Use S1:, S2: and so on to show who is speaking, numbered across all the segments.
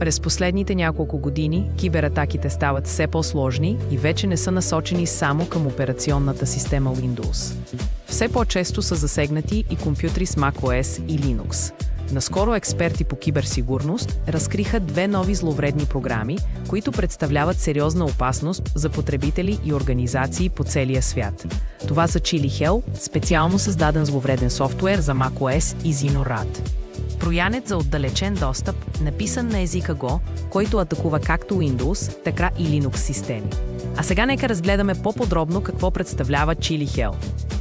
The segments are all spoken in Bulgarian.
S1: През последните няколко години кибератаките стават все по-сложни и вече не са насочени само към операционната система Windows. Все по-често са засегнати и компютри с macOS и Linux. Наскоро експерти по киберсигурност разкриха две нови зловредни програми, които представляват сериозна опасност за потребители и организации по целия свят. Това са Chili Hell, специално създаден зловреден софтуер за macOS, и ZinoRat. Троянец за отдалечен достъп, написан на езика Go, който атакува както Windows, така и Linux системи. А сега нека разгледаме по-подробно какво представлява Chili Hell.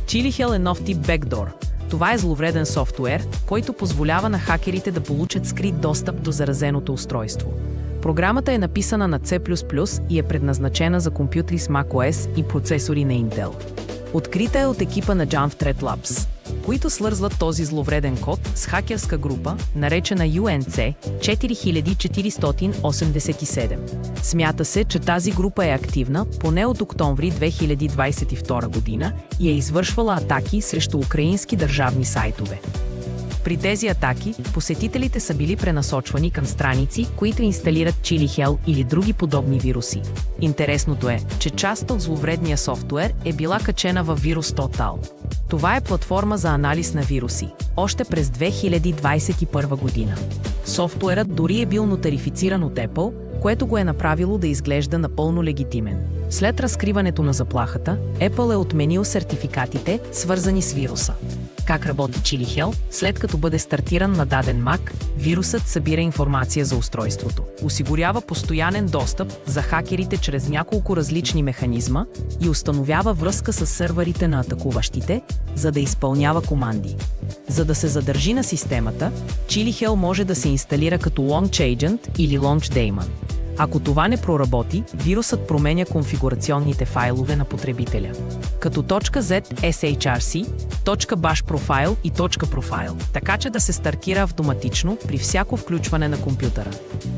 S1: Chili Hell е нов тип backdoor. Това е зловреден софтуер, който позволява на хакерите да получат скрит достъп до заразеното устройство. Програмата е написана на C++ и е предназначена за компютри с macOS и процесори на Intel. Открита е от екипа на Jamf Threat Labs, които свързват този зловреден код с хакерска група, наречена UNC 4487. Смята се, че тази група е активна поне от октомври 2022 година и е извършвала атаки срещу украински държавни сайтове. При тези атаки, посетителите са били пренасочвани към страници, които инсталират Chili Hell или други подобни вируси. Интересното е, че част от зловредния софтуер е била качена във VirusTotal. Това е платформа за анализ на вируси, още през 2021 година. Софтуерът дори е бил нотарифициран от Apple, което го е направило да изглежда напълно легитимен. След разкриването на заплахата, Apple е отменил сертификатите, свързани с вируса. Как работи Chili Hell? След като бъде стартиран на даден Mac, вирусът събира информация за устройството, осигурява постоянен достъп за хакерите чрез няколко различни механизма и установява връзка с сървърите на атакуващите, за да изпълнява команди. За да се задържи на системата, Chili Hell може да се инсталира като Launch Agent или Launch Daemon. Ако това не проработи, вирусът променя конфигурационните файлове на потребителя, като .z shrc, .bash profile и .profile, така че да се стартира автоматично при всяко включване на компютъра.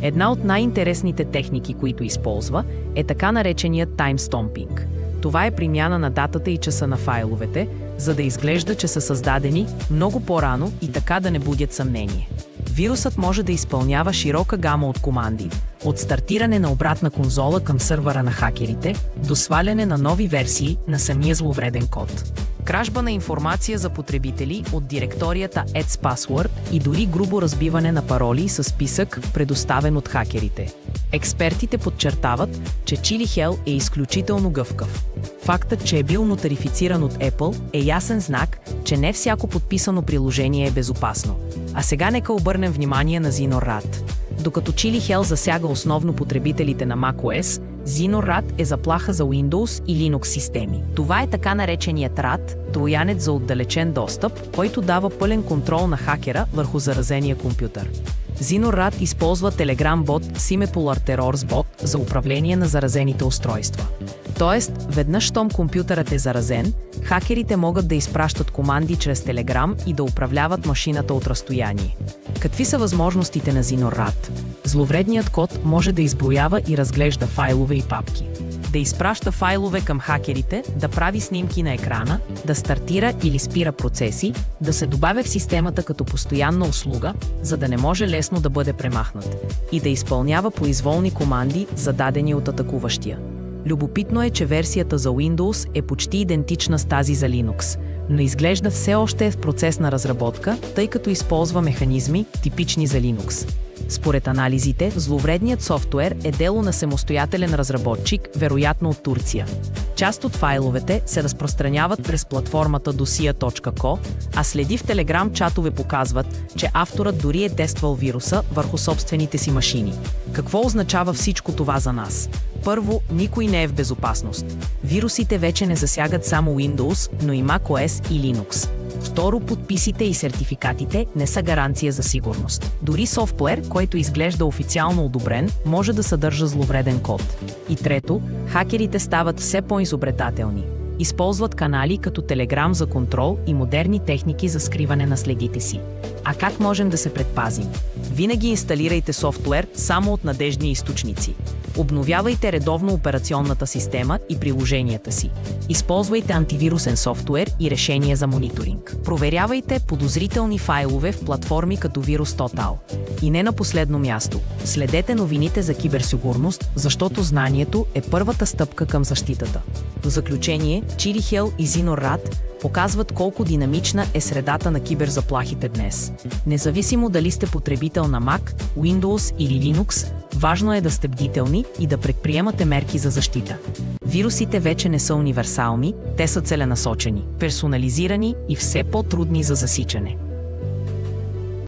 S1: Една от най-интересните техники, които използва, е така нареченият timestamping. Това е промяна на датата и часа на файловете, за да изглежда, че са създадени много по-рано и така да не будят съмнение. Вирусът може да изпълнява широка гама от команди, от стартиране на обратна конзола към сървъра на хакерите, до сваляне на нови версии на самия зловреден код. Кражба на информация за потребители от директорията AdsPassword и дори грубо разбиване на пароли със списък, предоставен от хакерите. Експертите подчертават, че Chili Hell е изключително гъвкав. Фактът, че е бил нотарифициран от Apple, е ясен знак, че не всяко подписано приложение е безопасно. А сега нека обърнем внимание на ZinoRat. Докато Chili Hell засяга основно потребителите на macOS, ZinoRat е заплаха за Windows и Linux системи. Това е така нареченият RAT, троянец за отдалечен достъп, който дава пълен контрол на хакера върху заразения компютър. ZinoRat използва Telegram бот Simipolar Terrors Bot за управление на заразените устройства. Тоест, веднъж щом компютърът е заразен, хакерите могат да изпращат команди чрез Telegram и да управляват машината от разстояние. Какви са възможностите на ZinoRat? Зловредният код може да изброява и разглежда файлове и папки, да изпраща файлове към хакерите, да прави снимки на екрана, да стартира или спира процеси, да се добавя в системата като постоянна услуга, за да не може лесно да бъде премахнат, и да изпълнява произволни команди, зададени от атакуващия. Любопитно е, че версията за Windows е почти идентична с тази за Linux, но изглежда все още е в процес на разработка, тъй като използва механизми, типични за Linux. Според анализите, зловредният софтуер е дело на самостоятелен разработчик, вероятно от Турция. Част от файловете се разпространяват през платформата dosia.co, а следи в Telegram чатове показват, че авторът дори е тествал вируса върху собствените си машини. Какво означава всичко това за нас? Първо, никой не е в безопасност. Вирусите вече не засягат само Windows, но и macOS и Linux. Второ, подписите и сертификатите не са гаранция за сигурност. Дори софтуер, който изглежда официално одобрен, може да съдържа зловреден код. И трето, хакерите стават все по-изобретателни. Използват канали като Telegram за контрол и модерни техники за скриване на следите си. А как можем да се предпазим? Винаги инсталирайте софтуер само от надеждни източници. Обновявайте редовно операционната система и приложенията си. Използвайте антивирусен софтуер и решения за мониторинг. Проверявайте подозрителни файлове в платформи като VirusTotal. И не на последно място, следете новините за киберсигурност, защото знанието е първата стъпка към защитата. В заключение, Chirihel и Zinorad показват колко динамична е средата на киберзаплахите днес. Независимо дали сте потребител на Mac, Windows или Linux, важно е да сте бдителни и да предприемате мерки за защита. Вирусите вече не са универсални, те са целенасочени, персонализирани и все по-трудни за засичане.